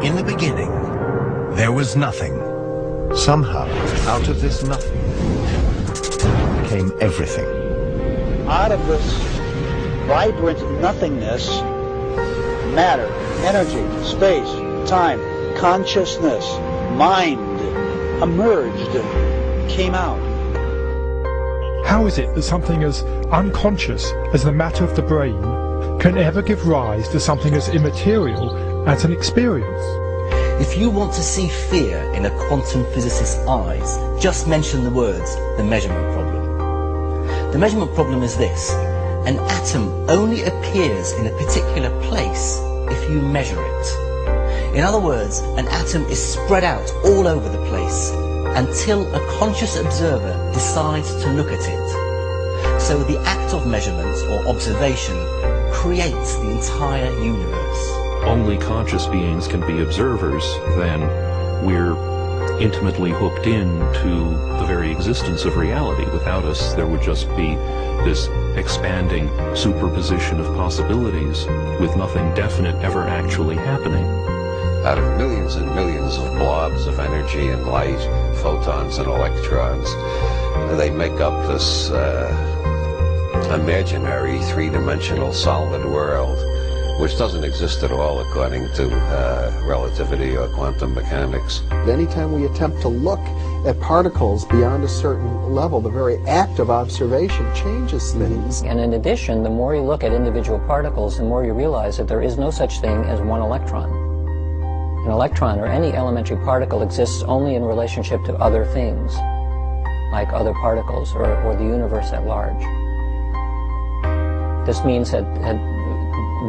In the beginning, there was nothing. Somehow, out of this nothing came everything. Out of this vibrant nothingness, matter, energy, space, time, consciousness, mind emerged, came out. How is it that something as unconscious as the matter of the brain can ever give rise to something as immaterial as an experience? If you want to see fear in a quantum physicist's eyes, just mention the words, the measurement problem. The measurement problem is this: an atom only appears in a particular place if you measure it. In other words, an atom is spread out all over the place until a conscious observer decides to look at it. So the act of measurement or observation creates the entire universe. Only conscious beings can be observers, then we're intimately hooked into the very existence of reality. Without us, there would just be this expanding superposition of possibilities with nothing definite ever actually happening. Out of millions and millions of blobs of energy and light, photons and electrons, they make up this imaginary three-dimensional solid world, which doesn't exist at all according to relativity or quantum mechanics. Anytime we attempt to look at particles beyond a certain level, the very act of observation changes things. And in addition, the more you look at individual particles, the more you realize that there is no such thing as one electron. An electron, or any elementary particle, exists only in relationship to other things, like other particles or the universe at large. This means that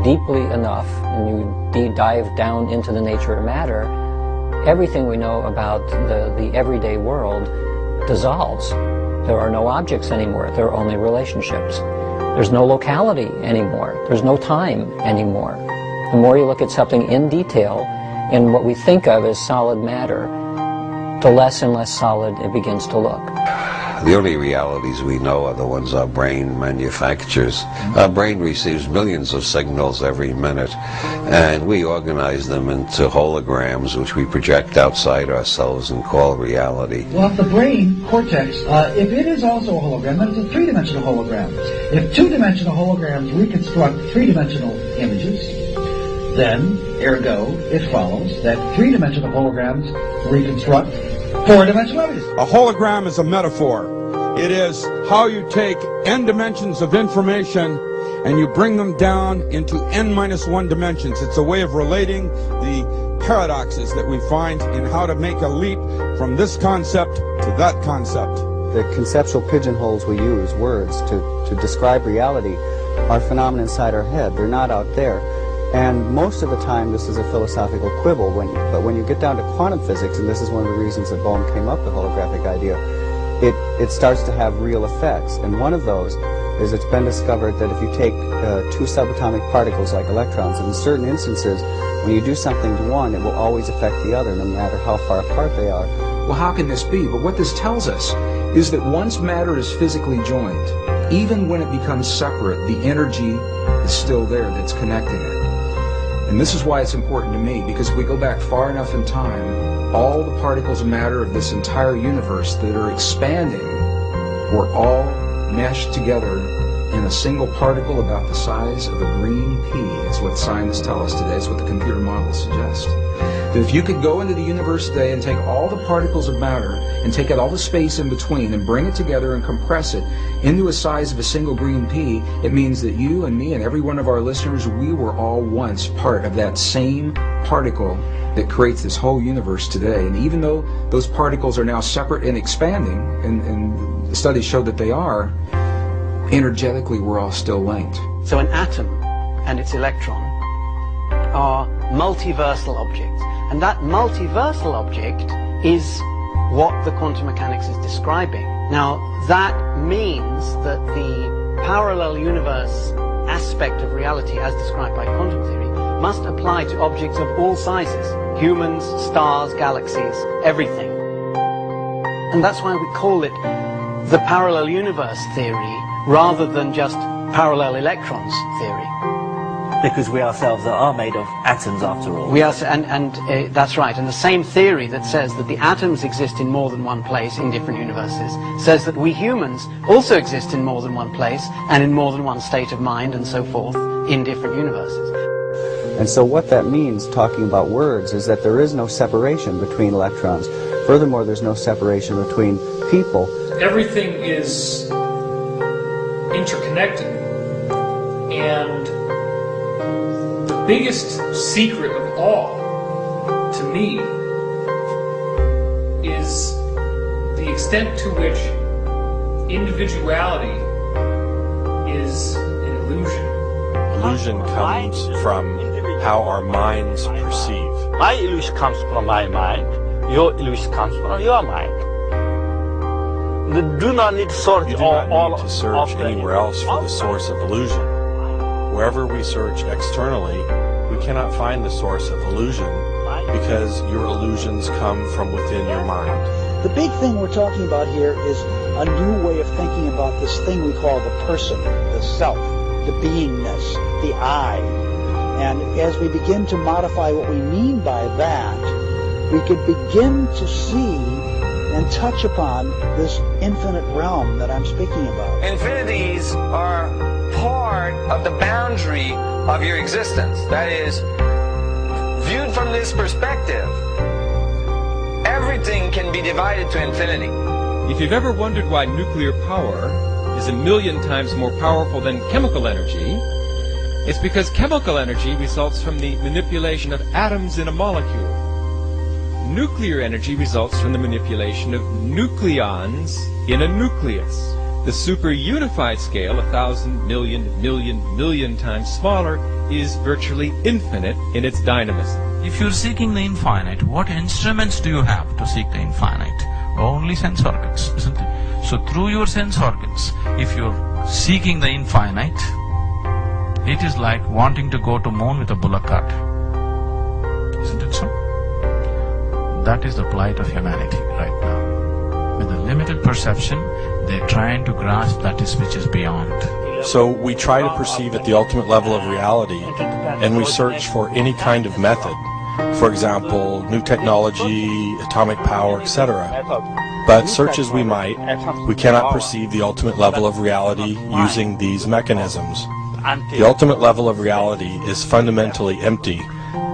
deeply enough, and you dive down into the nature of matter, everything we know about the everyday world dissolves. There are no objects anymore. There are only relationships. There's no locality anymore. There's no time anymore. The more you look at something in detail, in what we think of as solid matter, the less and less solid it begins to look. The only realities we know are the ones our brain manufactures. Our brain receives millions of signals every minute, and we organize them into holograms, which we project outside ourselves and call reality. Well, the brain cortex, if it is also a hologram, then it's a three-dimensional hologram. If two-dimensional holograms reconstruct three-dimensional images, then, ergo, it follows that three-dimensional holograms reconstruct four-dimensional images. A hologram is a metaphor. It is how you take n dimensions of information and you bring them down into n-1 dimensions. It's a way of relating the paradoxes that we find in how to make a leap from this concept to that concept. The conceptual pigeonholes we use, words, to describe reality, are phenomena inside our head. They're not out there. And most of the time this is a philosophical quibble, but when you get down to quantum physics, and this is one of the reasons that Bohm came up with the holographic idea, it starts to have real effects. And one of those is it's been discovered that if you take two subatomic particles like electrons, in certain instances, when you do something to one, it will always affect the other, no matter how far apart they are. Well, how can this be? But what this tells us is that once matter is physically joined, even when it becomes separate, the energy is still there that's connecting it. And this is why it's important to me, because if we go back far enough in time, all the particles of matter of this entire universe that are expanding were all meshed together in a single particle about the size of a green pea, is what scientists tell us today. It's what the computer models suggest. That if you could go into the universe today and take all the particles of matter and take out all the space in between and bring it together and compress it into a size of a single green pea, it means that you and me and every one of our listeners, we were all once part of that same particle that creates this whole universe today. And even though those particles are now separate and expanding, and the studies show that they are, energetically we're all still linked. So an atom and its electron are multiversal objects. And that multiversal object is what the quantum mechanics is describing. Now, that means that the parallel universe aspect of reality as described by quantum theory must apply to objects of all sizes. Humans, stars, galaxies, everything. And that's why we call it the parallel universe theory rather than just parallel electrons theory. Because we ourselves are made of atoms after all. We are, that's right. And the same theory that says that the atoms exist in more than one place in different universes says that we humans also exist in more than one place and in more than one state of mind and so forth in different universes. And so what that means, talking about words, is that there is no separation between electrons. Furthermore, there's no separation between people. Everything is interconnected, and the biggest secret of all, to me, is the extent to which individuality is an illusion. Illusion comes from how our minds perceive. My illusion comes from my mind, your illusion comes from your mind. You do not need to search to search anywhere else for the source of illusion. Wherever we search externally, we cannot find the source of illusion because your illusions come from within your mind. The big thing we're talking about here is a new way of thinking about this thing we call the person, the self, the beingness, the I. And as we begin to modify what we mean by that, we could begin to see and touch upon this infinite realm that I'm speaking about. Infinities are part of the boundary of your existence. That is, viewed from this perspective, everything can be divided to infinity. If you've ever wondered why nuclear power is 1,000,000 times more powerful than chemical energy, it's because chemical energy results from the manipulation of atoms in a molecule. Nuclear energy results from the manipulation of nucleons in a nucleus. The super unified scale, 1,000 million times smaller, is virtually infinite in its dynamism. If you're seeking the infinite, what instruments do you have to seek the infinite? Only sense organs, isn't it? So through your sense organs, if you're seeking the infinite, it is like wanting to go to moon with a bullock cart. Isn't it so? That is the plight of humanity right now. With a limited perception, they're trying to grasp that which is beyond. So we try to perceive at the ultimate level of reality, and we search for any kind of method. For example, new technology, atomic power, etc. But search as we might, we cannot perceive the ultimate level of reality using these mechanisms. The ultimate level of reality is fundamentally empty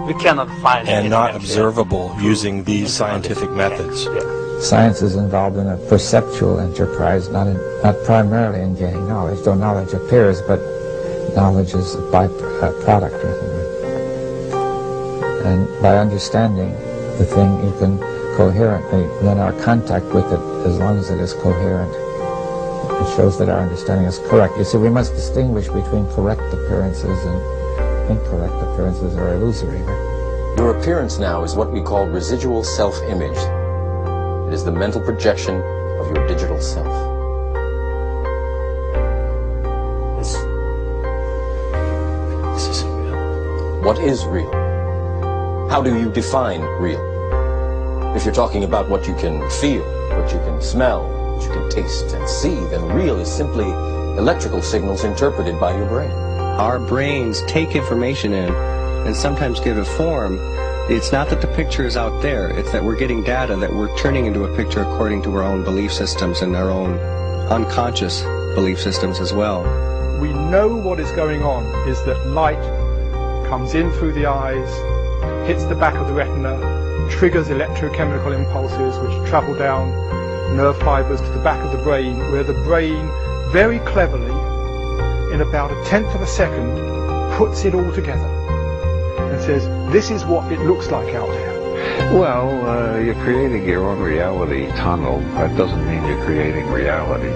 we cannot find and not observable using these scientific methods. Science is involved in a perceptual enterprise, not primarily in gaining knowledge, though knowledge appears, but knowledge is a byproduct. And by understanding the thing, you can coherently, then our contact with it, as long as it is coherent, it shows that our understanding is correct. You see, we must distinguish between correct appearances and incorrect appearances or illusory. Your appearance now is what we call residual self-image. It is the mental projection of your digital self. This isn't real. What is real? How do you define real? If you're talking about what you can feel, what you can smell, what you can taste and see, then real is simply electrical signals interpreted by your brain. Our brains take information in and sometimes give it form. It's not that the picture is out there, it's that we're getting data that we're turning into a picture according to our own belief systems and our own unconscious belief systems as well. We know what is going on is that light comes in through the eyes, hits the back of the retina, triggers electrochemical impulses which travel down nerve fibers to the back of the brain, where the brain very cleverly, in about 1/10 of a second, puts it all together and says, this is what it looks like out there. Well, you're creating your own reality tunnel. That doesn't mean you're creating reality.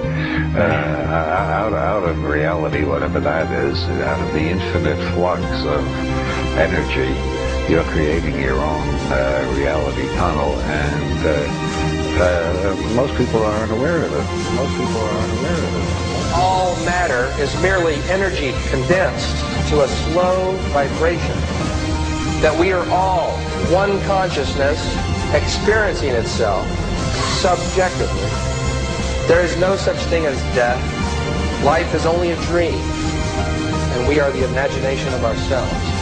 Out of reality, whatever that is, out of the infinite flux of energy, you're creating your own reality tunnel, and most people aren't aware of it. Most people aren't aware of it. All matter is merely energy condensed to a slow vibration. That we are all one consciousness experiencing itself subjectively. There is no such thing as death. Life is only a dream. and we are the imagination of ourselves.